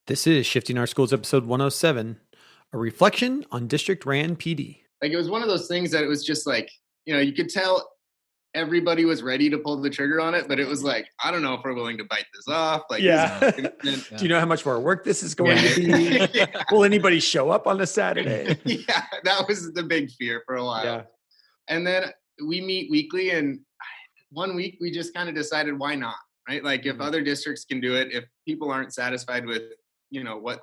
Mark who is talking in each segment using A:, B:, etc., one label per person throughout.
A: This is Shifting Our Schools, episode 107, a reflection on District Ran PD.
B: Like, it was one of those things that it was just like, you could tell everybody was ready to pull the trigger on it, but it was like, I don't know if we're willing to bite this off. Like,
A: Do you know how much more work this is going to be?
B: Yeah.
A: Will anybody show up on a Saturday?
B: Yeah, that was the big fear for a while.
A: Yeah.
B: And then we meet weekly, and one week we just kind of decided, why not? Right? Like, if other districts can do it, if people aren't satisfied with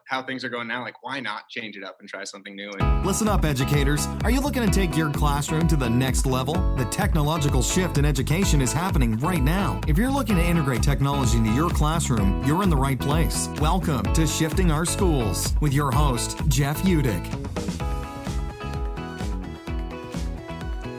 B: how things are going now, like, why not change it up and try something new?
C: Listen up, educators. Are you looking to take your classroom to the next level? The technological shift in education is happening right now. If you're looking to integrate technology into your classroom, you're in the right place. Welcome to Shifting Our Schools with your host, Jeff Udick.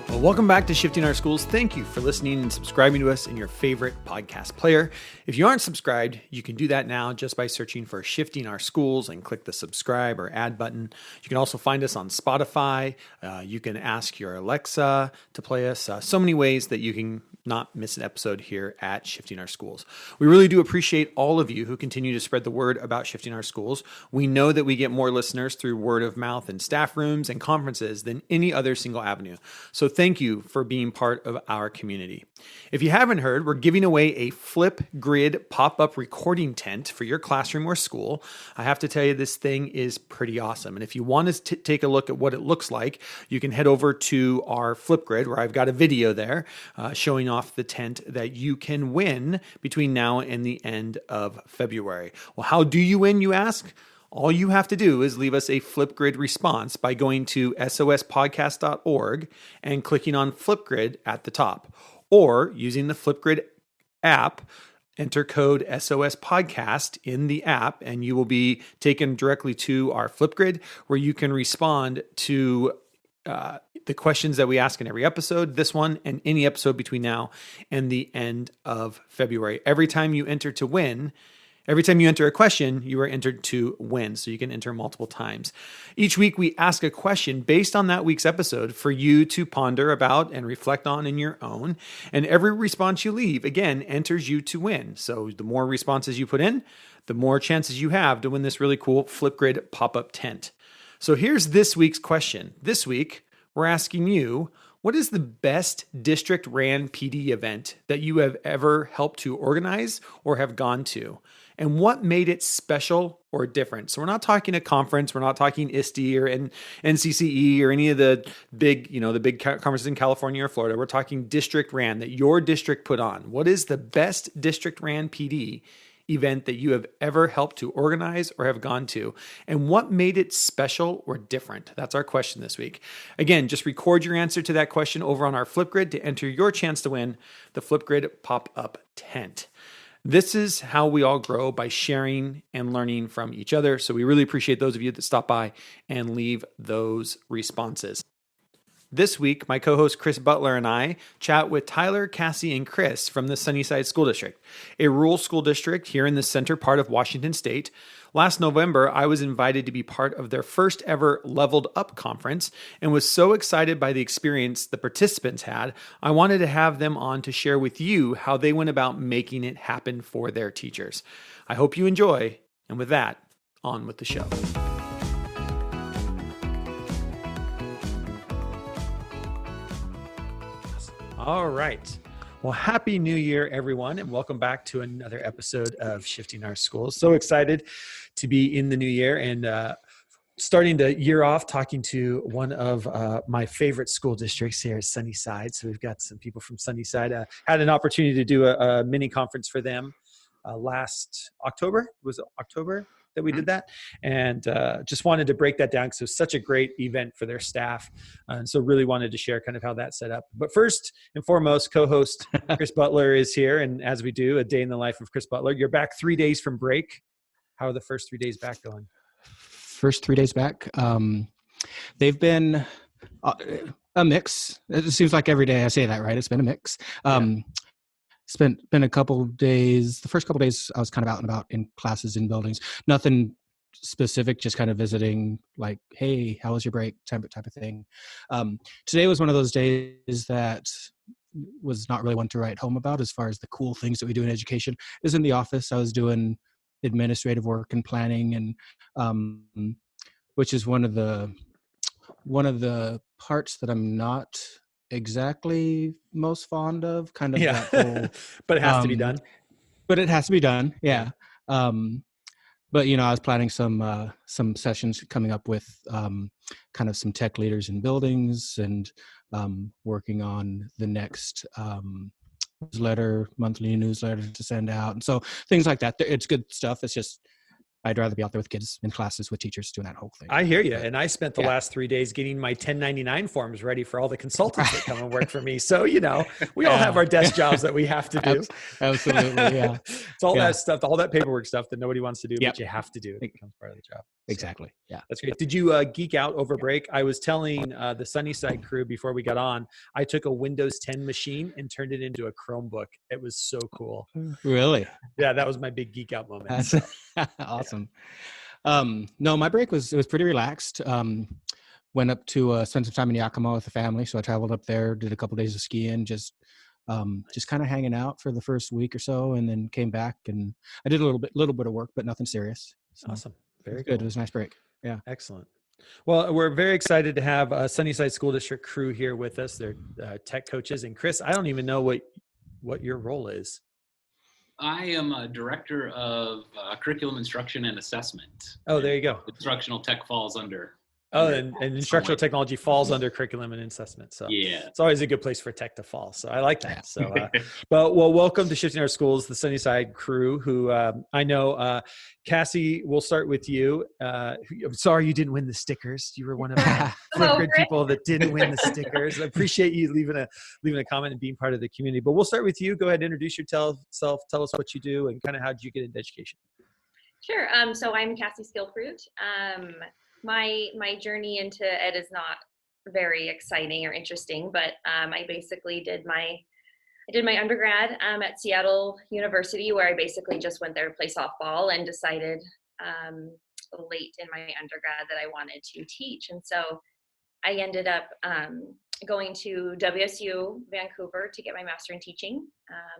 A: Well, welcome back to Shifting Our Schools. Thank you for listening and subscribing to us in your favorite podcast player. If you aren't subscribed, you can do that now just by searching for Shifting Our Schools and click the subscribe or add button. You can also find us on Spotify. You can ask your Alexa to play us. So many ways that you can not miss an episode here at Shifting Our Schools. We really do appreciate all of you who continue to spread the word about Shifting Our Schools. We know that we get more listeners through word of mouth in staff rooms and conferences than any other single avenue. So thank you for being part of our community. If you haven't heard, we're giving away a flip grid pop-up recording tent for your classroom or school. I have to tell you, this thing is pretty awesome. And if you want to take a look at what it looks like, you can head over to our Flipgrid, where I've got a video there showing off the tent that you can win between now and the end of February. Well, how do you win, you ask? All you have to do is leave us a Flipgrid response by going to sospodcast.org and clicking on Flipgrid at the top, or using the Flipgrid app. Enter code SOS Podcast in the app, and you will be taken directly to our Flipgrid, where you can respond to the questions that we ask in every episode, this one, and any episode between now and the end of February. Every time you enter a question, you are entered to win. So you can enter multiple times. Each week, we ask a question based on that week's episode for you to ponder about and reflect on in your own. And every response you leave, again, enters you to win. So the more responses you put in, the more chances you have to win this really cool Flipgrid pop-up tent. So here's this week's question. This week, we're asking you, what is the best district ran PD event that you have ever helped to organize or have gone to? And what made it special or different? So we're not talking a conference. We're not talking ISTE or NCCE or any of the big conferences in California or Florida. We're talking district ran that your district put on. What is the best district ran PD event that you have ever helped to organize or have gone to? And what made it special or different? That's our question this week. Again, just record your answer to that question over on our Flipgrid to enter your chance to win the Flipgrid pop-up tent. This is how we all grow, by sharing and learning from each other. So we really appreciate those of you that stop by and leave those responses. This week, my co-host Chris Butler and I chat with Tyler, Cassie, and Chris from the Sunnyside School District, a rural school district here in the center part of Washington State. Last November, I was invited to be part of their first ever Leveled Up conference and was so excited by the experience the participants had, I wanted to have them on to share with you how they went about making it happen for their teachers. I hope you enjoy, and with that, on with the show. All right. Well, Happy New Year, everyone, and welcome back to another episode of Shifting Our Schools. So excited to be in the new year and starting the year off talking to one of my favorite school districts here, Sunnyside. So we've got some people from Sunnyside. Had an opportunity to do a mini conference for them last October. Was it October that we did that? And just wanted to break that down because it was such a great event for their staff. And so really wanted to share kind of how that set up. But first and foremost, co-host Chris Butler is here. And as we do, a day in the life of Chris Butler. You're back 3 days from break. How are the first 3 days back going?
D: First 3 days back, they've been a mix. It seems like every day I say that, right? It's been a mix. Been a couple of days. The first couple of days I was kind of out and about in classes in buildings. Nothing specific, just kind of visiting, like, hey, how was your break type of thing. Today was one of those days that was not really one to write home about as far as the cool things that we do in education. Is in the office. I was doing administrative work and planning, and which is one of the parts that I'm not exactly most fond of. Kind of that whole,
A: but it has to be done.
D: But it has to be done. Yeah. But I was planning some sessions coming up with kind of some tech leaders in buildings, and working on the next monthly newsletter to send out, and so things like that. It's good stuff. It's just I'd rather be out there with kids in classes with teachers doing that whole thing.
A: I hear you. And I spent the last 3 days getting my 1099 forms ready for all the consultants that come and work for me. So, we all have our desk jobs that we have to do.
D: Absolutely. Yeah.
A: It's all that stuff, all that paperwork stuff that nobody wants to do, but you have to do. It becomes part of the job.
D: Exactly. Yeah.
A: That's great. Did you geek out over break? I was telling the Sunnyside crew before we got on, I took a Windows 10 machine and turned it into a Chromebook. It was so cool.
D: Really?
A: Yeah. That was my big geek out moment.
D: That's awesome. No, my break was pretty relaxed. Went up to spend some time in Yakima with the family. So I traveled up there, did a couple of days of skiing, just kind of hanging out for the first week or so, and then came back and I did a little bit of work, but nothing serious. So
A: awesome. Very
D: good. It was a nice break. Yeah.
A: Excellent. Well, we're very excited to have Sunnyside School District crew here with us. They're tech coaches. And Chris, I don't even know what your role is.
E: I am a director of curriculum instruction and assessment.
A: Oh, there you go.
E: Instructional tech falls under.
A: Oh, and instructional technology falls under curriculum and assessment. So
E: yeah,
A: it's always a good place for tech to fall. So I like that. So, well, welcome to Shifting Our Schools, the Sunnyside crew, who I know, Cassie, we'll start with you. I'm sorry you didn't win the stickers. You were one of the good people that didn't win the stickers. I appreciate you leaving a comment and being part of the community. But we'll start with you. Go ahead and introduce yourself. Tell us what you do and kind of how did you get into education?
F: Sure. So I'm Cassie Skillfruit. My journey into ed is not very exciting or interesting, but I basically did my undergrad at Seattle University, where I basically just went there to play softball and decided late in my undergrad that I wanted to teach. And so I ended up going to WSU Vancouver to get my master in teaching.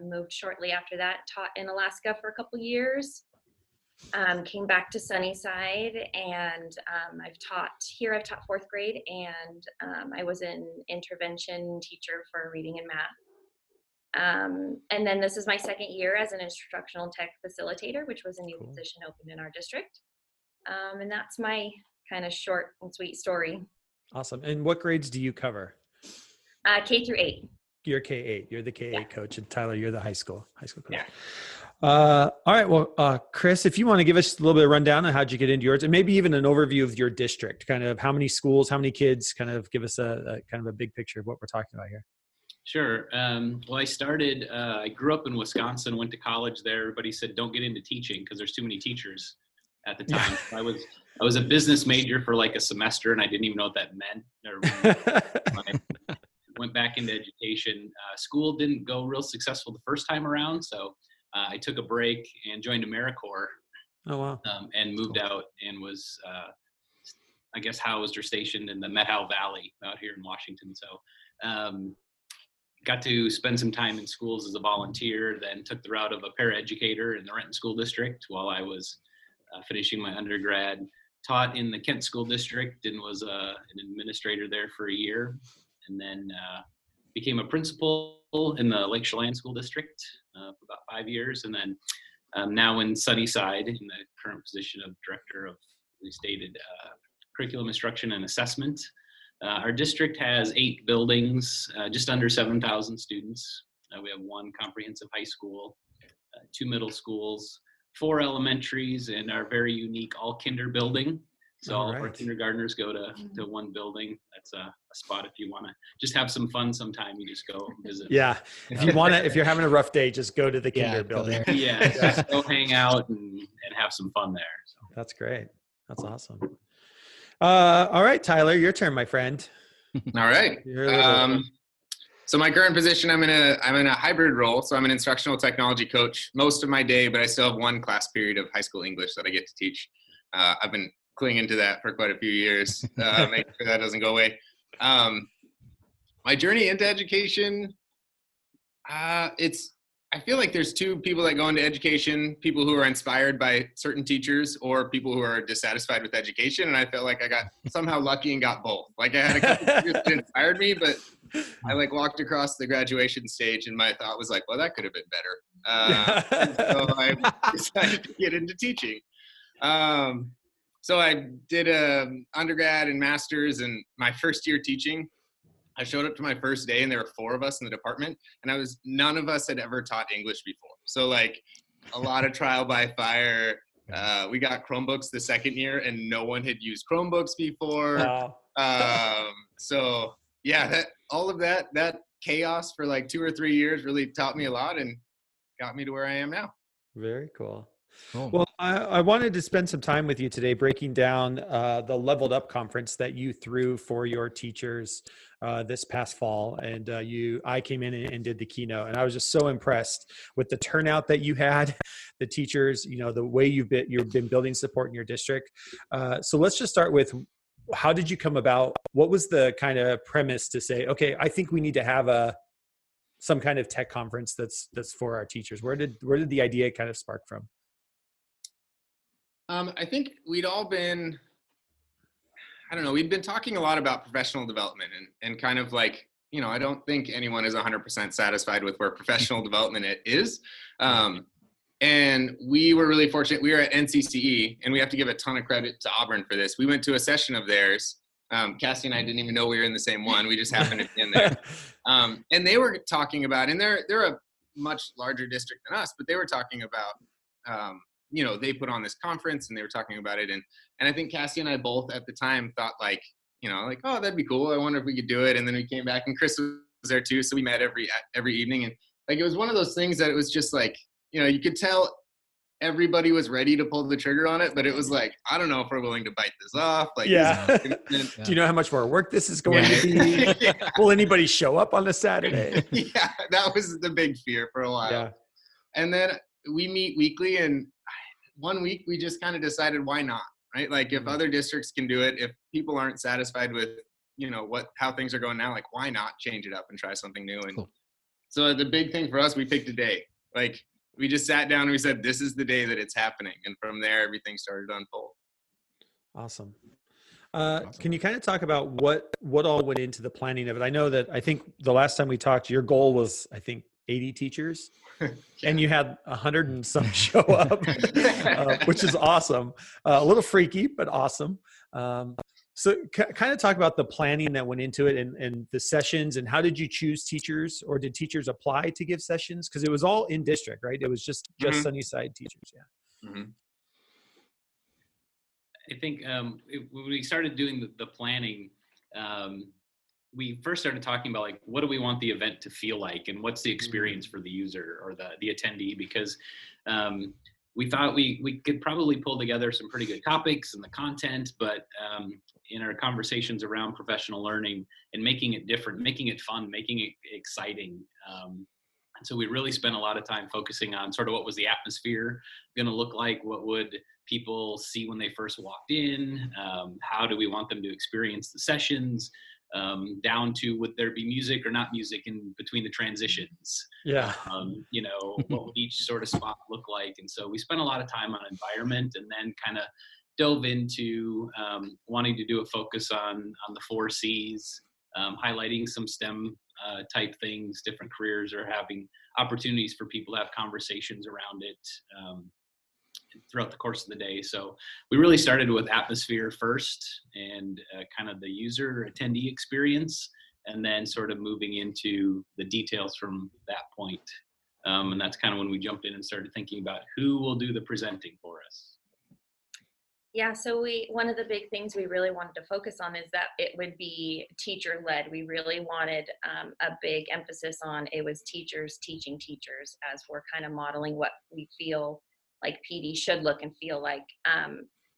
F: Moved shortly after that, taught in Alaska for a couple years. Came back to Sunnyside, and I've taught fourth grade, and I was an intervention teacher for reading and math. And then this is my second year as an instructional tech facilitator, which was a new position opened in our district. And that's my kind of short and sweet story.
A: Awesome. And what grades do you cover?
F: K through 8.
A: You're K-8. You're the K-8 coach, and Tyler, you're the high school coach.
E: Yeah.
A: All right. Well, Chris, if you want to give us a little bit of rundown on how'd you get into yours, and maybe even an overview of your district, kind of how many schools, how many kids, kind of give us a kind of a big picture of what we're talking about here.
E: Sure. Well, I grew up in Wisconsin, went to college there. Everybody said, don't get into teaching because there's too many teachers at the time. I was a business major for like a semester, and I didn't even know what that meant. Went back into education. School didn't go real successful the first time around, so I took a break and joined AmeriCorps.
A: Oh, wow.
E: And moved out and was, I guess, housed or stationed in the Methow Valley out here in Washington. So got to spend some time in schools as a volunteer, then took the route of a paraeducator in the Renton School District while I was finishing my undergrad. Taught in the Kent School District and was an administrator there for a year. And then became a principal in the Lake Chelan School District for about 5 years. And then now in Sunnyside in the current position of director of, we stated, curriculum instruction and assessment. Our district has 8 buildings, just under 7,000 students. We have 1 comprehensive high school, 2 middle schools, 4 elementaries, and our very unique all-kinder building. So all of our kindergartners go to one building. That's a spot if you want to just have some fun sometime. You just go visit.
A: Yeah. If you're having a rough day, just go to the kinder building.
E: Yeah. Just go hang out and have some fun there. So.
A: That's great. That's awesome. All right, Tyler, your turn, my friend.
B: All right. So my current position, I'm in a hybrid role. So I'm an instructional technology coach most of my day, but I still have 1 class period of high school English that I get to teach. I've been clinging to that for quite a few years, making sure that doesn't go away. My journey into education, it's I feel like there's two people that go into education, people who are inspired by certain teachers or people who are dissatisfied with education. And I felt like I got somehow lucky and got both. Like I had a couple teachers that inspired me, but I like walked across the graduation stage and my thought was like, well, that could have been better. And so I decided to get into teaching. So I did a undergrad and master's, and my first year teaching, I showed up to my first day and there were 4 of us in the department, and none of us had ever taught English before. So like a lot of trial by fire. We got Chromebooks the second year and no one had used Chromebooks before.
A: Wow.
B: So yeah, that chaos for like 2 or 3 years really taught me a lot and got me to where I am now.
A: Very cool.
C: Cool.
A: Well, I wanted to spend some time with you today breaking down the Leveled Up conference that you threw for your teachers this past fall. And I came in and did the keynote, and I was just so impressed with the turnout that you had, the teachers, the way you've been building support in your district. So let's just start with, how did you come about? What was the kind of premise to say, okay, I think we need to have some kind of tech conference that's for our teachers? Where did the idea kind of spark from?
B: I think we'd all been, we'd been talking a lot about professional development and kind of like, I don't think anyone is 100% satisfied with where professional development is. And we were really fortunate. We were at NCCE, and we have to give a ton of credit to Auburn for this. We went to a session of theirs. Cassie and I didn't even know we were in the same one. We just happened to be in there. And they were talking about, and they're a much larger district than us, but they were talking about, they put on this conference and they were talking about it. And I think Cassie and I both at the time thought like, oh, that'd be cool. I wonder if we could do it. And then we came back and Chris was there too. So we met every evening. And like, it was one of those things that it was just like, you could tell everybody was ready to pull the trigger on it, but it was like, I don't know if we're willing to bite this off. Like,
A: Do you know how much more work this is going to be?
B: Yeah.
A: Will anybody show up on a Saturday?
B: Yeah, that was the big fear for a while.
A: Yeah.
B: And then we meet weekly, and one week we just kind of decided, why not? Right? Like if other districts can do it, if people aren't satisfied with, how things are going now, like why not change it up and try something new? And so the big thing for us, we picked a day. Like we just sat down and we said, this is the day that it's happening. And from there, everything started to unfold.
A: Awesome. Can you kind of talk about what all went into the planning of it? I think the last time we talked, your goal was, 80 teachers.
B: Yeah.
A: And you had 100 and some show up, which is awesome. A little freaky, but awesome. So kind of talk about the planning that went into it and the sessions, and how did you choose teachers, or did teachers apply to give sessions? Because it was all in district, right? It was just Sunnyside teachers. Yeah.
B: Mm-hmm.
E: I think when we started doing the planning, we first started talking about like, what do we want the event to feel like, and what's the experience for the user or the attendee? Because we thought we could probably pull together some pretty good topics and the content, but in our conversations around professional learning and making it different, making it fun, making it exciting. And so we really spent a lot of time focusing on sort of what was the atmosphere going to look like, what would people see when they first walked in, how do we want them to experience the sessions, down to would there be music or not music in between the transitions?
A: Yeah.
E: What would each sort of spot look like? And so we spent a lot of time on environment, and then kind of dove into wanting to do a focus on the 4 C's, highlighting some STEM type things. Different careers are having opportunities for people to have conversations around it throughout the course of the day. So we really started with atmosphere first, and kind of the user attendee experience, and then sort of moving into the details from that point. And that's kind of when we jumped in and started thinking about who will do the presenting for us.
F: Yeah, so one of the big things we really wanted to focus on is that it would be teacher-led. We really wanted a big emphasis on it was teachers teaching teachers, as we're kind of modeling what we feel like PD should look and feel like.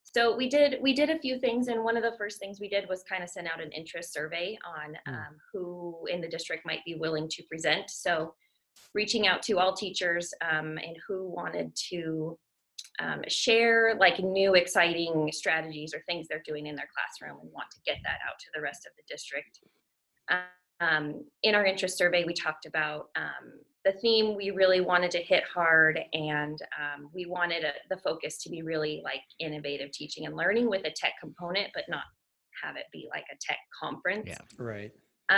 F: So we did a few things, and one of the first things we did was kind of send out an interest survey on who in the district might be willing to present. So reaching out to all teachers and who wanted to share like new exciting strategies or things they're doing in their classroom and want to get that out to the rest of the district. In our interest survey, we talked about the theme we really wanted to hit hard, and we wanted the focus to be really like innovative teaching and learning with a tech component, but not have it be like a tech conference.
D: Yeah.
A: Right.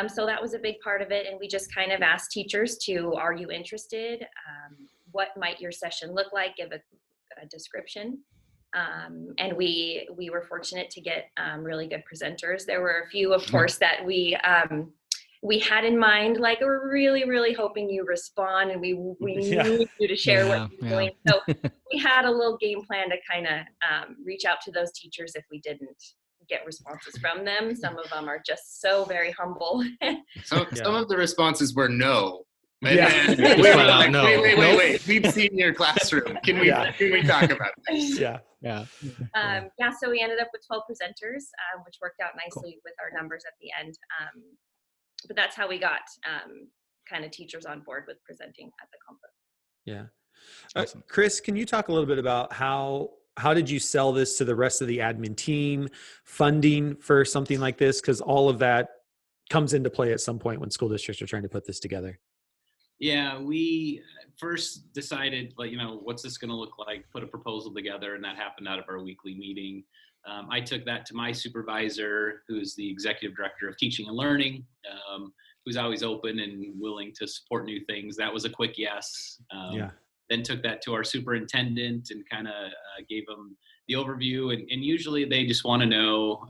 F: So that was a big part of it. And we just kind of asked teachers to, are you interested? What might your session look like? Give a description. And we were fortunate to get really good presenters. There were a few, of course, that we had in mind, like we're really, really hoping you respond, and we need you to share what you're doing. So we had a little game plan to kind of reach out to those teachers if we didn't get responses from them. Some of them are just so very humble.
B: Some of the responses were no.
A: Yeah.
B: Wait. We've seen your classroom. Can we talk about this?
A: Yeah.
F: So we ended up with 12 presenters, which worked out nicely with our numbers at the end. But that's how we got kind of teachers on board with presenting at the conference.
A: Yeah.
D: Awesome.
A: Chris, can you talk a little bit about how did you sell this to the rest of the admin team, funding for something like this? Because all of that comes into play at some point when school districts are trying to put this together.
E: Yeah, we first decided, like, what's this going to look like? Put a proposal together, and that happened out of our weekly meeting. I took that to my supervisor, who's the executive director of teaching and learning, who's always open and willing to support new things. That was a quick yes. Then took that to our superintendent and kind of gave them the overview. And usually they just want to know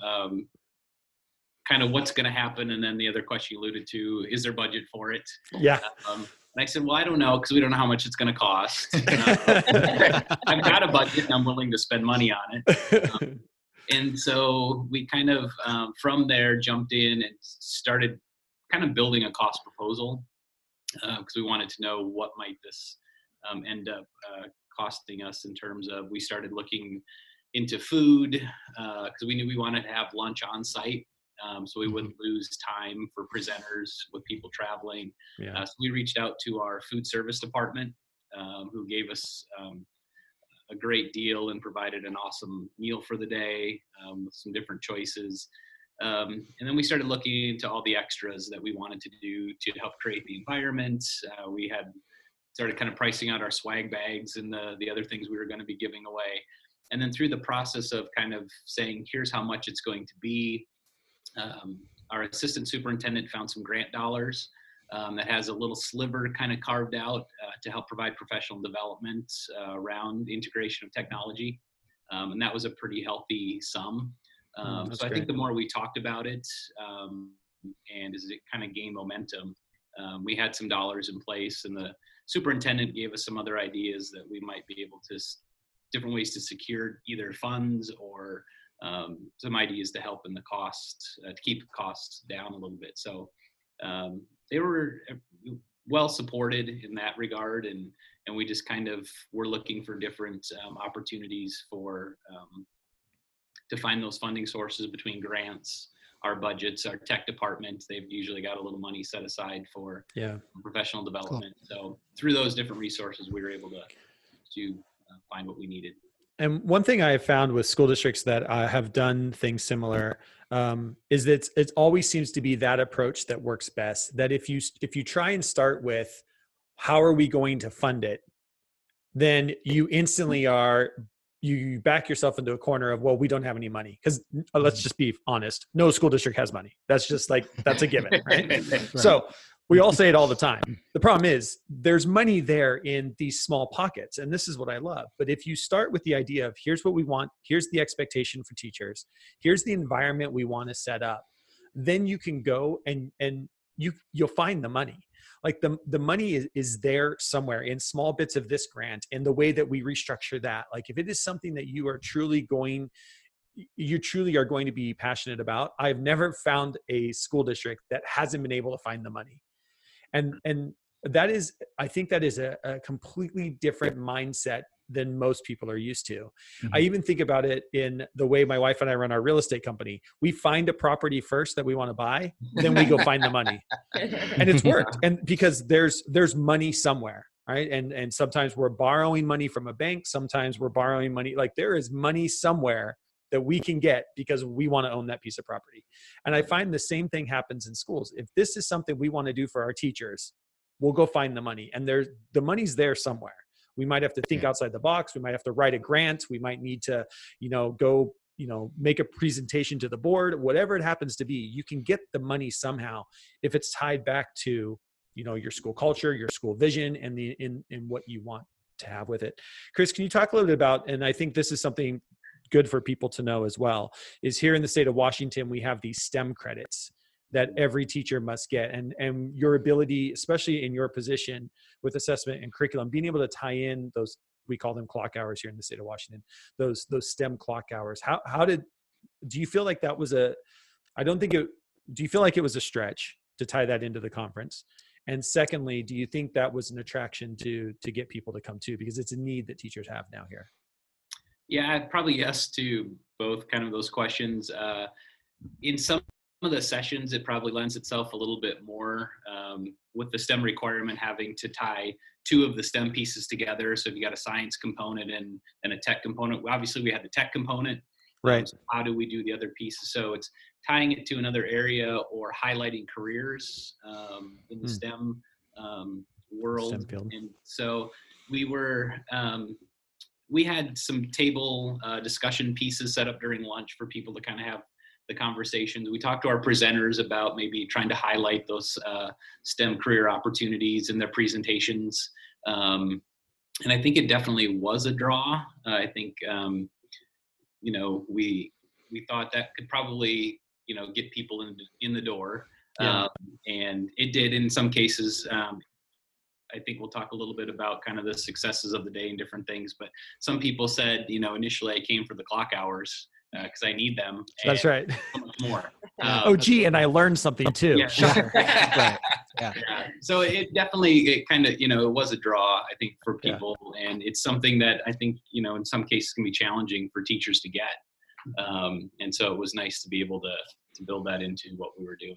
E: kind of what's going to happen. And then the other question you alluded to, is there budget for it?
A: Yeah.
E: And I said, well, I don't know, because we don't know how much it's going to cost. I've got a budget and I'm willing to spend money on it. And so we kind of, from there, jumped in and started kind of building a cost proposal, because we wanted to know what might this end up costing us in terms of, we started looking into food, because we knew we wanted to have lunch on site, so we wouldn't lose time for presenters with people traveling. So we reached out to our food service department, who gave us a great deal and provided an awesome meal for the day, with some different choices. And then we started looking into all the extras that we wanted to do to help create the environment. We had started kind of pricing out our swag bags and the other things we were going to be giving away. And then through the process of kind of saying, here's how much it's going to be, our assistant superintendent found some grant dollars that has a little sliver kind of carved out to help provide professional development around the integration of technology. And that was a pretty healthy sum. So I think the more we talked about it, and as it kind of gained momentum, we had some dollars in place, and the superintendent gave us some other ideas that we might be able to, different ways to secure either funds or some ideas to help in the cost, to keep the costs down a little bit. So they were well supported in that regard, and we just kind of were looking for different opportunities for to find those funding sources between grants, our budgets, our tech department. They've usually got a little money set aside for professional development. Cool. So through those different resources, we were able to find what we needed.
A: And one thing I have found with school districts that have done things similar is that it always seems to be that approach that works best. That if you try and start with, how are we going to fund it, then you instantly you back yourself into a corner of, well, we don't have any money. Because let's just be honest, no school district has money. That's just that's a given, right? Right. So we all say it all the time. The problem is there's money there in these small pockets. And this is what I love. But if you start with the idea of, here's what we want, here's the expectation for teachers, here's the environment we want to set up, then you can go and you'll find the money. Like the money is there somewhere in small bits of this grant, and the way that we restructure that. Like if it is something that you truly are going to be passionate about, I've never found a school district that hasn't been able to find the money. And that is, I think that is a completely different mindset than most people are used to. Mm-hmm. I even think about it in the way my wife and I run our real estate company. We find a property first that we want to buy, then we go find the money. And it's worked. And because there's money somewhere, right? And sometimes we're borrowing money from a bank. Sometimes we're borrowing money. Like there is money somewhere that we can get because we want to own that piece of property. And I find the same thing happens in schools. If this is something we want to do for our teachers, we'll go find the money. And the money's there somewhere. We might have to think outside the box. We might have to write a grant. We might need to, go, make a presentation to the board, whatever it happens to be. You can get the money somehow if it's tied back to, your school culture, your school vision, and in what you want to have with it. Chris, can you talk a little bit about, and I think this is something good for people to know as well, is here in the state of Washington, we have these STEM credits that every teacher must get. And your ability, especially in your position with assessment and curriculum, being able to tie in those, we call them clock hours here in the state of Washington, those STEM clock hours. Do you feel like that was do you feel like it was a stretch to tie that into the conference? And secondly, do you think that was an attraction to get people to come to, because it's a need that teachers have now here?
E: Yeah, probably yes to both kind of those questions. In some of the sessions, it probably lends itself a little bit more with the STEM requirement having to tie two of the STEM pieces together. So if you got a science component and a tech component, obviously we had the tech component.
A: Right.
E: So how do we do the other pieces? So it's tying it to another area or highlighting careers in the STEM world.
A: STEM field.
E: And so we had some table discussion pieces set up during lunch for people to kind of have the conversations. We talked to our presenters about maybe trying to highlight those STEM career opportunities in their presentations. And I think it definitely was a draw. I think, we thought that could probably, get people in the door.
A: Yeah.
E: And it did in some cases. I think we'll talk a little bit about kind of the successes of the day and different things. But some people said, initially I came for the clock hours because I need them.
A: That's right.
E: So much more.
A: And I learned something too.
E: Yeah.
A: Sure. Right.
E: Yeah. So it definitely, it was a draw, I think, for people. Yeah. And it's something that I think, in some cases can be challenging for teachers to get. And so it was nice to be able to build that into what we were doing.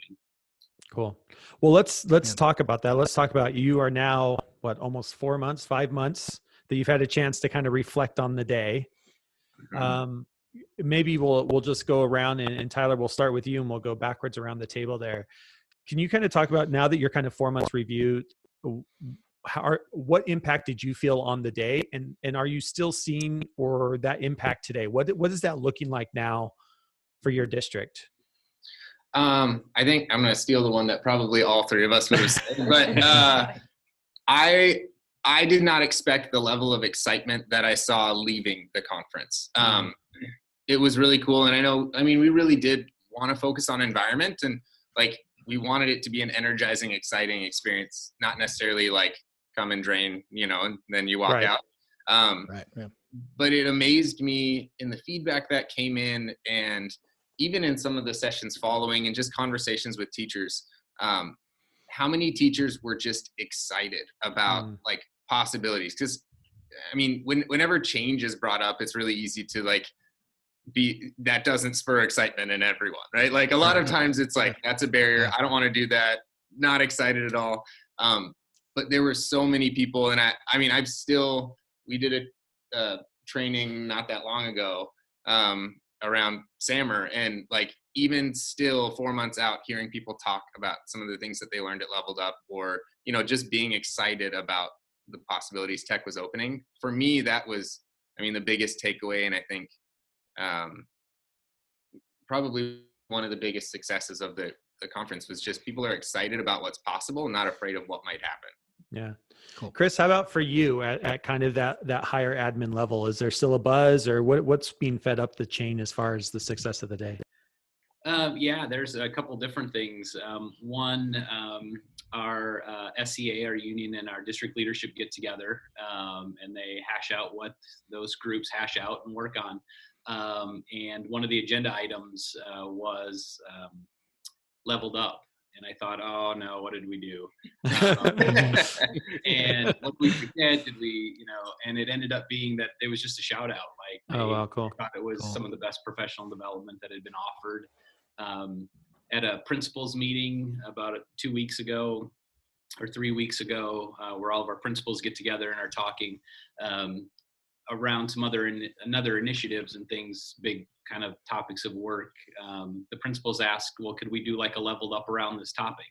A: Cool. Well, let's talk about that. Let's talk about, you are now, almost 5 months that you've had a chance to kind of reflect on the day. Maybe we'll just go around and Tyler, we'll start with you and we'll go backwards around the table there. Can you kind of talk about, now that you're kind of 4 months reviewed, what impact did you feel on the day? And are you still seeing or that impact today? What is that looking like now for your district?
B: I think I'm going to steal the one that probably all three of us would have said, but I did not expect the level of excitement that I saw leaving the conference. It was really cool. And we really did want to focus on environment, and we wanted it to be an energizing, exciting experience, not necessarily come and drain, and then you walk out.
D: Right. Yeah.
B: But it amazed me in the feedback that came in, and even in some of the sessions following and just conversations with teachers, how many teachers were just excited about possibilities. Because whenever change is brought up, it's really easy to that doesn't spur excitement in everyone, right? A lot of times it's that's a barrier. I don't want to do that. Not excited at all. But there were so many people, and we did a training not that long ago around SAMR, and even still 4 months out, hearing people talk about some of the things that they learned at Leveled Up, or just being excited about the possibilities tech was opening. For me, that was the biggest takeaway, and I think probably one of the biggest successes of the conference was just people are excited about what's possible and not afraid of what might happen.
A: Yeah.
D: Cool.
A: Chris, how about for you at kind of that higher admin level? Is there still a buzz, or what's being fed up the chain as far as the success of the day?
E: Yeah, there's a couple different things. One, our SCA, our union, and our district leadership get together, and they hash out what those groups hash out and work on. And one of the agenda items was Leveled Up. And I thought, oh no, what did we do? And what we did and it ended up being that it was just a shout out.
A: Oh, wow, cool.
E: I thought it was some of the best professional development that had been offered. At a principals meeting about 2 weeks ago or 3 weeks ago, where all of our principals get together and are talking around some other initiatives and things, big kind of topics of work. The principals asked, well, could we do a Leveled Up around this topic?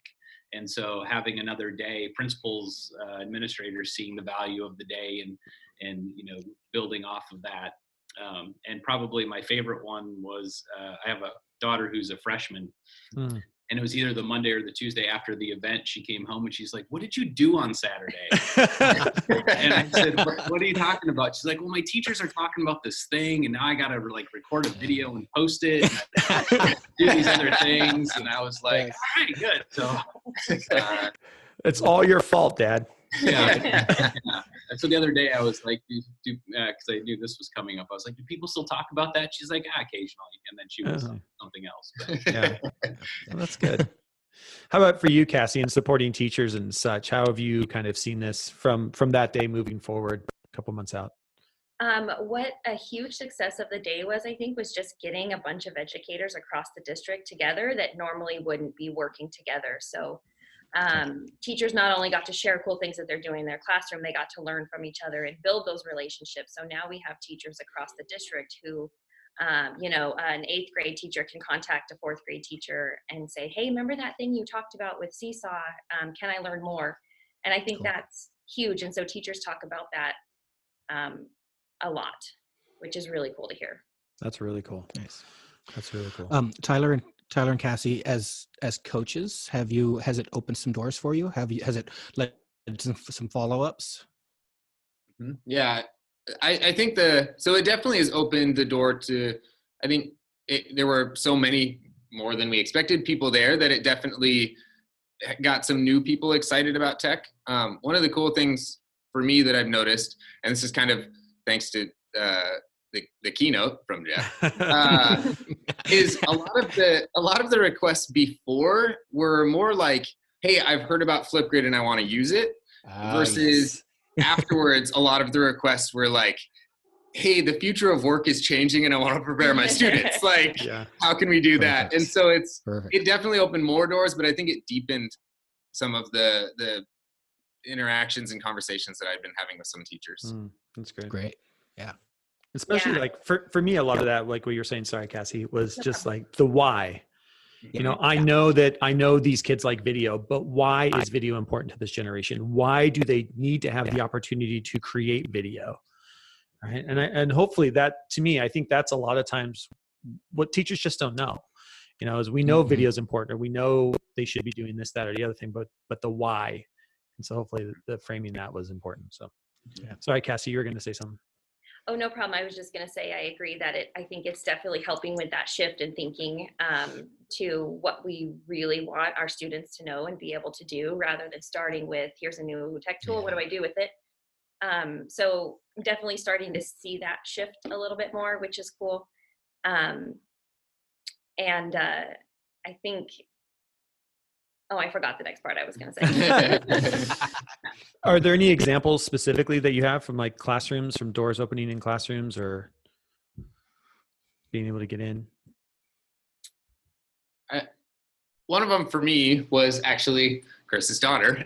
E: And so having another day, principals, administrators seeing the value of the day and building off of that. And probably my favorite one was I have a daughter who's a freshman. And it was either the Monday or the Tuesday after the event. She came home and she's like, "What did you do on Saturday?" And I said, what are you talking about? She's like, "Well, my teachers are talking about this thing, and now I got to record a video and post it, and do these other things." And I was like, "All right, good." So
A: it's all your fault, Dad.
E: Yeah. And so the other day I was like, because I knew this was coming up, I was like, "Do people still talk about that?" She's like, "Occasionally." And then she was something else. But.
A: Yeah. Well, that's good. How about for you, Cassie, in supporting teachers and such? How have you kind of seen this from that day moving forward a couple months out?
F: What a huge success of the day was just getting a bunch of educators across the district together that normally wouldn't be working together. So teachers not only got to share cool things that they're doing in their classroom, they got to learn from each other and build those relationships. So now we have teachers across the district who, an 8th grade teacher can contact a 4th grade teacher and say, "Hey, remember that thing you talked about with Seesaw? Can I learn more?" And I think that's huge. And so teachers talk about that a lot, which is really cool to hear.
A: That's really cool. Nice. That's really cool.
D: Tyler and Cassie, as coaches, has it opened some doors for you? Has it led to some follow-ups?
B: Yeah, I think so it definitely has opened the door to, I think there were so many more than we expected people there that it definitely got some new people excited about tech. One of the cool things for me that I've noticed, and this is kind of thanks to the keynote from Jeff, is a lot of the requests before were more like, "Hey, I've heard about Flipgrid and I want to use it," versus afterwards, a lot of the requests were like, "Hey, the future of work is changing and I want to prepare my students. Like, how can we do that?" And so it definitely opened more doors, but I think it deepened some of the interactions and conversations that I've been having with some teachers.
A: That's great.
D: Great. Yeah.
A: Especially like for me, a lot of that, like what you're saying, sorry, Cassie, was just like the why. I know these kids like video, but why is video important to this generation? Why do they need to have the opportunity to create video? Right. And hopefully that, to me, I think that's a lot of times what teachers just don't know, is we know video is important, or we know they should be doing this, that, or the other thing, but the why. And so hopefully the framing that was important. So sorry, Cassie, you were going to say something.
F: Oh, no problem. I was just going to say, I agree that I think it's definitely helping with that shift in thinking to what we really want our students to know and be able to do, rather than starting with, here's a new tech tool, what do I do with it? So I'm definitely starting to see that shift a little bit more, which is cool. And I think, I forgot the next part I was going to say.
A: Are there any examples specifically that you have from like classrooms, from doors opening in classrooms, or being able to get in?
B: One of them for me was actually Chris's daughter.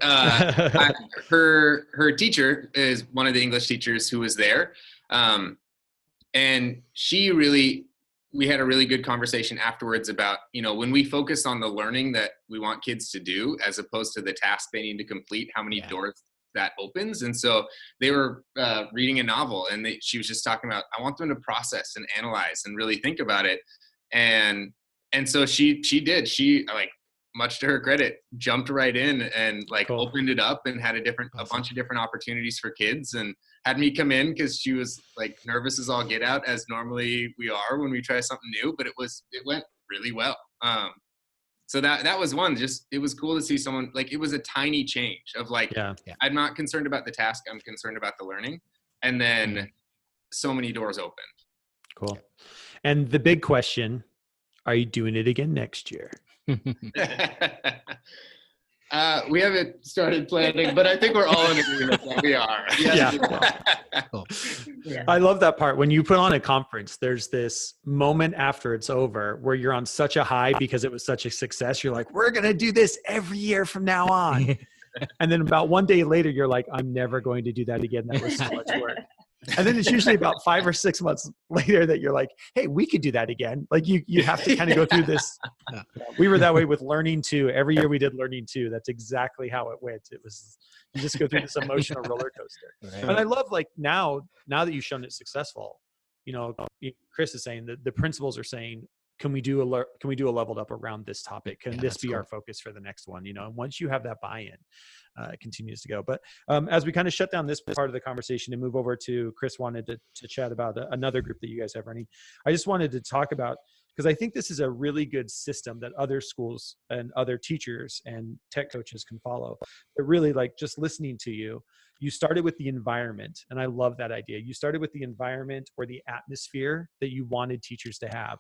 B: Her teacher is one of the English teachers who was there. And we had a really good conversation afterwards about, when we focus on the learning that we want kids to do, as opposed to the task they need to complete, how many doors that opens. And so they were reading a novel, and she was just talking about, I want them to process and analyze and really think about it. And so she did. She, like, much to her credit, jumped right in and opened it up and had a bunch of different opportunities for kids, and had me come in because she was like nervous as all get out, as normally we are when we try something new, but it went really well. So that was one. Just, it was cool to see someone, like, it was a tiny change of like, I'm not concerned about the task, I'm concerned about the learning. And then so many doors opened.
A: Cool. And the big question, are you doing it again next year?
B: We haven't started planning, but I think we're all in agreement that we are.
A: Cool. I love that part. When you put on a conference, there's this moment after it's over where you're on such a high because it was such a success. You're like, we're going to do this every year from now on. And then about one day later, you're like, I'm never going to do that again. That was so much work. And then it's usually about 5 or 6 months later that you're like, hey, we could do that again. Like you have to kind of go through this. We were that way with Learning 2. Every year we did Learning 2. That's exactly how it went. It was, you just go through this emotional roller coaster.
D: Right.
A: And I love, like, now that you've shown it successful, Chris is saying that the principals are saying, can we do a leveled up around this topic? Can this be our focus for the next one? And once you have that buy-in, it continues to go. But as we kind of shut down this part of the conversation and move over to Chris wanted to chat about another group that you guys have running. I just wanted to talk about, because I think this is a really good system that other schools and other teachers and tech coaches can follow. But really, like, just listening to you, you started with the environment. And I love that idea. You started with the environment or the atmosphere that you wanted teachers to have.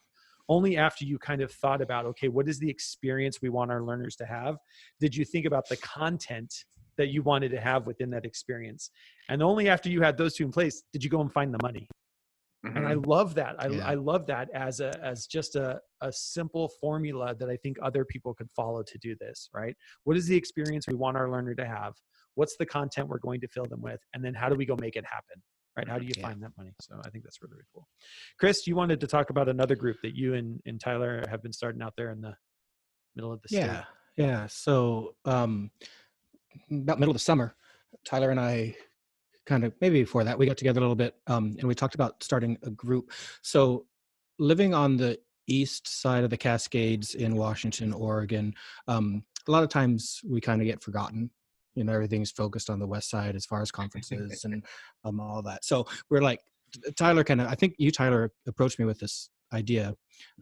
A: Only after you kind of thought about, okay, what is the experience we want our learners to have? Did you think about the content that you wanted to have within that experience? And only after you had those two in place, did you go and find the money? Mm-hmm. And I love that. I love that as just a simple formula that I think other people could follow to do this, right? What is the experience we want our learner to have? What's the content we're going to fill them with? And then how do we go make it happen? Right? How do you find that money? So I think that's really, really cool. Chris, you wanted to talk about another group that you and Tyler have been starting out there in the middle of the state.
D: Yeah. So about middle of the summer, Tyler and I kind of, maybe before that, we got together a little bit and we talked about starting a group. So living on the east side of the Cascades in Washington, Oregon, a lot of times we kind of get forgotten. Everything's focused on the west side as far as conferences and all that. So we're like, Tyler I think you, Tyler, approached me with this idea.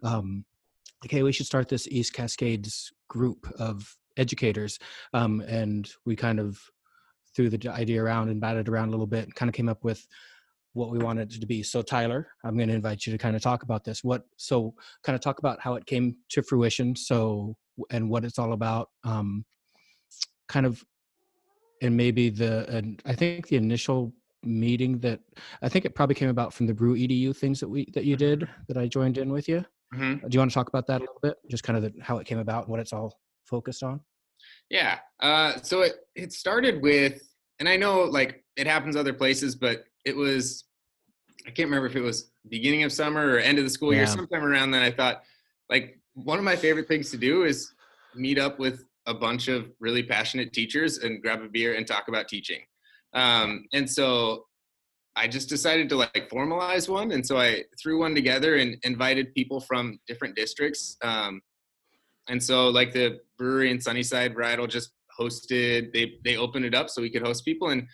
D: Okay, we should start this East Cascades group of educators. And we kind of threw the idea around and batted around a little bit and kind of came up with what we wanted it to be. So Tyler, I'm going to invite you to kind of talk about this. So kind of talk about how it came to fruition. And what it's all about. Kind of, and maybe I think the initial meeting that I think it probably came about from the Brew EDU things that you did, that I joined in with you. Mm-hmm. Do you want to talk about that a little bit? Just kind of how it came about and what it's all focused on?
B: Yeah. So it started with, and I know like it happens other places, but it was, I can't remember if it was beginning of summer or end of the school year, sometime around then. I thought, like, one of my favorite things to do is meet up with a bunch of really passionate teachers and grab a beer and talk about teaching. And so I just decided to like formalize one. And so I threw one together and invited people from different districts. And so like the brewery in Sunnyside, Bridal just hosted, they opened it up so we could host people. And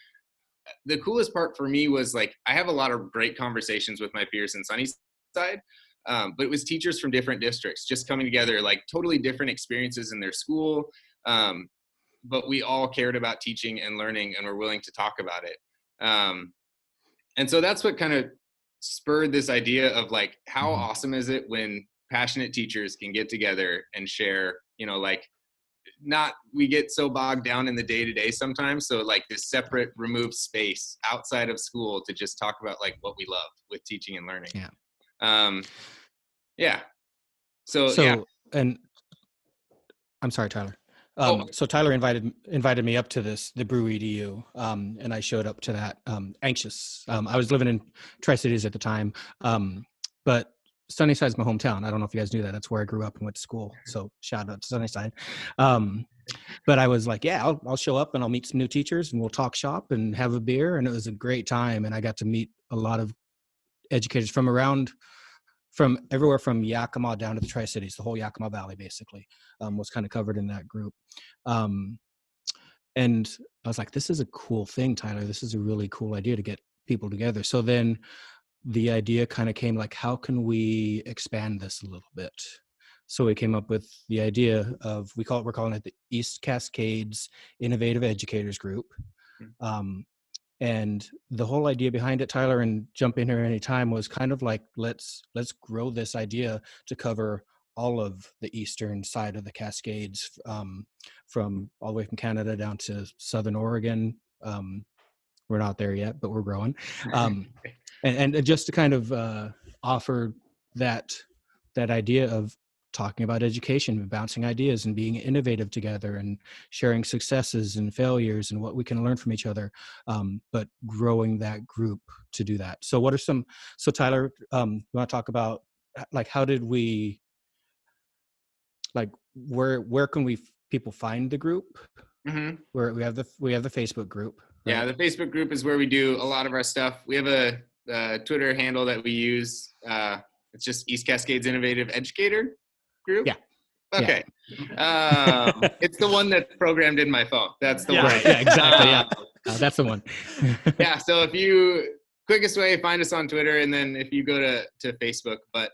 B: the coolest part for me was like, I have a lot of great conversations with my peers in Sunnyside. But it was teachers from different districts just coming together, like totally different experiences in their school. But we all cared about teaching and learning and were willing to talk about it. And so that's what kind of spurred this idea of like, how awesome is it when passionate teachers can get together and share, we get so bogged down in the day-to-day sometimes. So like this separate removed space outside of school to just talk about like what we love with teaching and learning. So
D: and I'm sorry, Tyler. So Tyler invited me up to the Brew EDU, and I showed up to that anxious. I was living in Tri-Cities at the time, but Sunnyside's my hometown. I don't know if you guys knew that. That's where I grew up and went to school. So shout out to Sunnyside. But I was like, yeah, I'll show up and I'll meet some new teachers and we'll talk shop and have a beer. And it was a great time. And I got to meet a lot of educators from everywhere from Yakima down to the Tri-Cities. The whole Yakima Valley basically was kind of covered in that group. And I was like, this is a cool thing, Tyler. This is a really cool idea to get people together. So then the idea kind of came like, how can we expand this a little bit? So we came up with the idea of, we're calling it the East Cascades Innovative Educators Group. And the whole idea behind it, Tyler, and jump in here anytime, was kind of like, let's grow this idea to cover all of the eastern side of the Cascades, from all the way from Canada down to Southern Oregon. We're not there yet, but we're growing. And just to kind of offer that idea of talking about education and bouncing ideas and being innovative together and sharing successes and failures and what we can learn from each other, but growing that group to do that. So what are some, so Tyler, you want to talk about like, how did we, like, where can people find the group?
B: Mm-hmm.
D: Where we have the Facebook group. Right?
B: Yeah, the Facebook group is where we do a lot of our stuff. We have a Twitter handle that we use. It's just East Cascades Innovative Educator Group.
D: Yeah.
B: Okay. Yeah. It's the one that's programmed in my phone. That's the one.
D: Right. Yeah, exactly. Yeah. That's the one.
B: Yeah. So quickest way, find us on Twitter, and then if you go to Facebook. But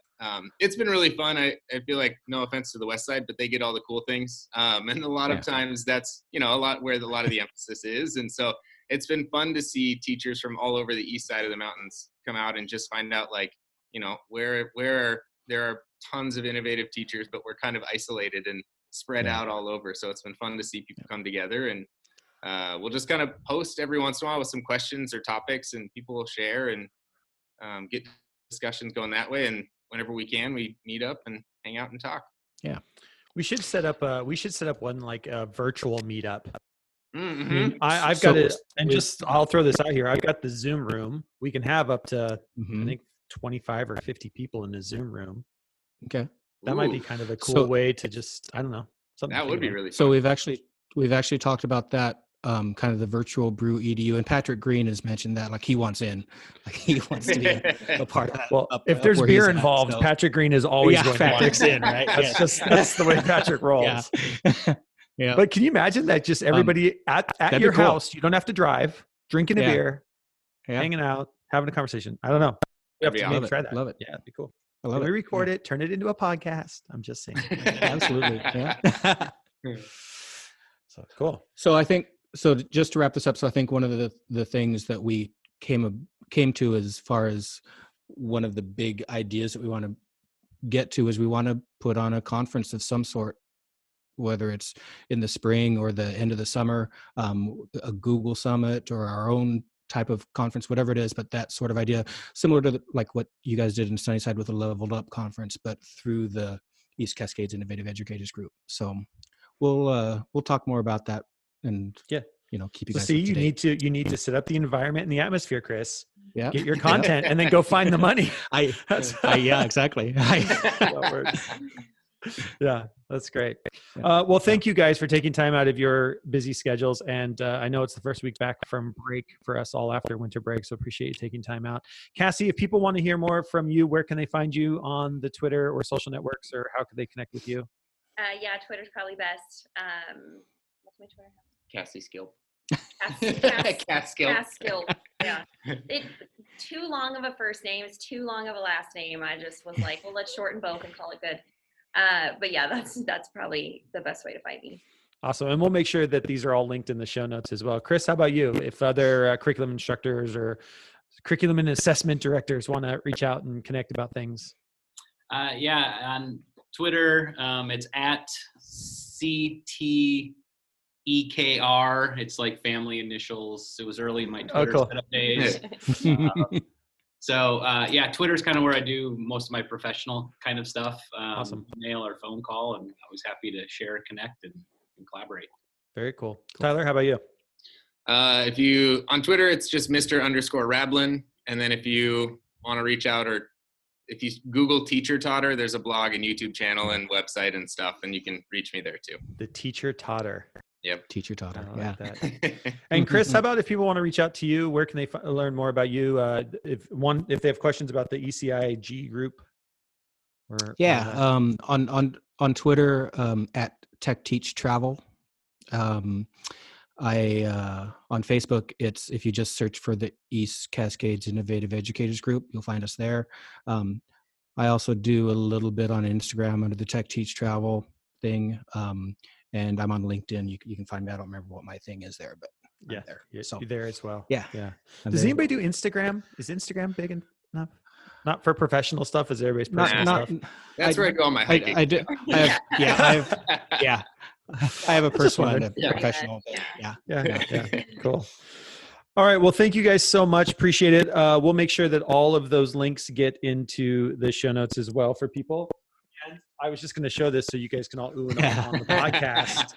B: it's been really fun. I feel like, no offense to the West Side, but they get all the cool things. And a lot of times that's, a lot where a lot of the emphasis is. And so it's been fun to see teachers from all over the east side of the mountains come out and just find out, like, where there are tons of innovative teachers, but we're kind of isolated and spread out all over. So it's been fun to see people come together, and we'll just kind of post every once in a while with some questions or topics, and people will share and get discussions going that way. And whenever we can, we meet up and hang out and talk.
A: Yeah. We should set up one, like a virtual meetup.
B: Mm-hmm.
A: I mean, I've got it, and I'll throw this out here. I've got the Zoom room. We can have up to, I think, 25 or 50 people in the Zoom room.
D: Okay.
A: That might be kind of a cool way to just, I don't know.
B: That would be really fun.
D: So we've actually talked about that, kind of the virtual brew EDU, and Patrick Green has mentioned that, like, he wants in, like, he wants to be a part of that.
A: Well, if there's beer involved, Patrick Green is always going to mix in, right? That's the way Patrick rolls.
D: Yeah. Yeah.
A: But can you imagine that just everybody at your house, you don't have to drive, drinking a beer, hanging out, having a conversation. I don't know. We have to maybe try that.
D: Love it.
A: Yeah, it'd be cool.
D: I love it.
A: We record it, turn it into a podcast. I'm just saying.
D: Absolutely. Yeah.
A: So cool.
D: So just to wrap this up, so I think one of the things that we came to as far as one of the big ideas that we want to get to is we want to put on a conference of some sort, whether it's in the spring or the end of the summer, a Google Summit or our own type of conference, whatever it is, but that sort of idea, similar to like what you guys did in Sunnyside with a Leveled Up conference, but through the East Cascades Innovative Educators Group. So we'll talk more about that, and keep you guys up to date.
A: You need to set up the environment and the atmosphere, Chris.
D: Yeah.
A: Get your content and then go find the money.
D: Yeah, exactly.
A: That works. Yeah, that's great. Well, thank you guys for taking time out of your busy schedules. And I know it's the first week back from break for us all after winter break, so appreciate you taking time out. Cassie, if people want to hear more from you, where can they find you on the Twitter or social networks, or how can they connect with you?
F: Twitter's probably best. What's my Twitter?
B: Cassie Skill.
F: Cass Skill. Yeah. Too long of a first name. It's too long of a last name. I just was like, well, let's shorten both and call it good. But yeah, that's probably the best way to find me.
A: Awesome. And we'll make sure that these are all linked in the show notes as well. Chris, how about you? If other curriculum instructors or curriculum and assessment directors want to reach out and connect about things.
E: On Twitter, it's at CTEKR. It's like family initials. It was early in my Twitter setup days. Twitter's kind of where I do most of my professional kind of stuff.
A: Awesome.
E: Mail or phone call, and I was happy to share, connect, and collaborate.
A: Very cool. Tyler, how about you?
B: If you on Twitter, it's just Mr._Rablin. And then if you want to reach out, or if you Google Teacher Totter, there's a blog and YouTube channel and website and stuff, and you can reach me there too.
A: The Teacher Totter.
B: Yep.
D: Teacher Totter.
A: Yeah. Like and Chris, how about if people want to reach out to you, where can they learn more about you? If they have questions about the ECIG group.
D: On Twitter, at Tech Teach Travel. On Facebook, it's, if you just search for the East Cascades Innovative Educators Group, you'll find us there. I also do a little bit on Instagram under the Tech Teach Travel thing. And I'm on LinkedIn. You can find me. I don't remember what my thing is there, but
A: yeah,
D: there.
A: So you're there as well.
D: Yeah.
A: Does anybody do Instagram? Is Instagram big enough? Not for professional stuff, as everybody's personal stuff.
B: That's where I go on my hiking.
D: I do. I have a personal and a professional.
A: Yeah. Cool. All right. Well, thank you guys so much. Appreciate it. We'll make sure that all of those links get into the show notes as well for people. I was just going to show this so you guys can all ooh and ah on the podcast.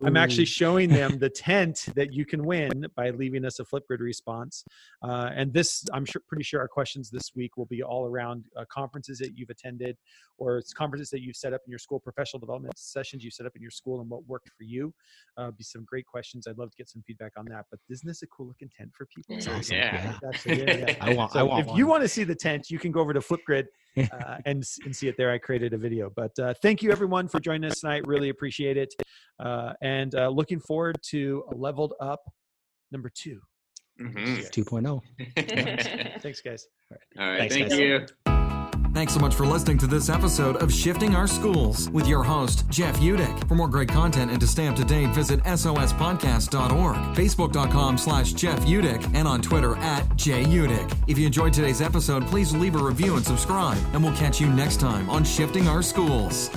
A: I'm actually showing them the tent that you can win by leaving us a Flipgrid response. And this, I'm pretty sure our questions this week will be all around conferences that you've attended, or it's conferences that you've set up in your school, professional development sessions you set up in your school, and what worked for you. Be some great questions. I'd love to get some feedback on that. But isn't this a cool looking tent for people?
D: It's awesome.
E: Yeah.
A: Yeah.
D: I want
A: If
D: one.
A: you want to see the tent, you can go over to Flipgrid and see it there. I created a video. But thank you, everyone, for joining us tonight. Really appreciate it. And looking forward to a leveled up number 2.
B: Mhm.
D: 2.0.
A: Thanks, guys.
B: All right.
D: Thanks,
B: Thank
D: guys.
B: you.
C: Thanks so much for listening to this episode of Shifting Our Schools with your host, Jeff Udick. For more great content and to stay up to date, visit sospodcast.org, facebook.com/Jeff Udick, and on Twitter @JUdick. If you enjoyed today's episode, please leave a review and subscribe, and we'll catch you next time on Shifting Our Schools.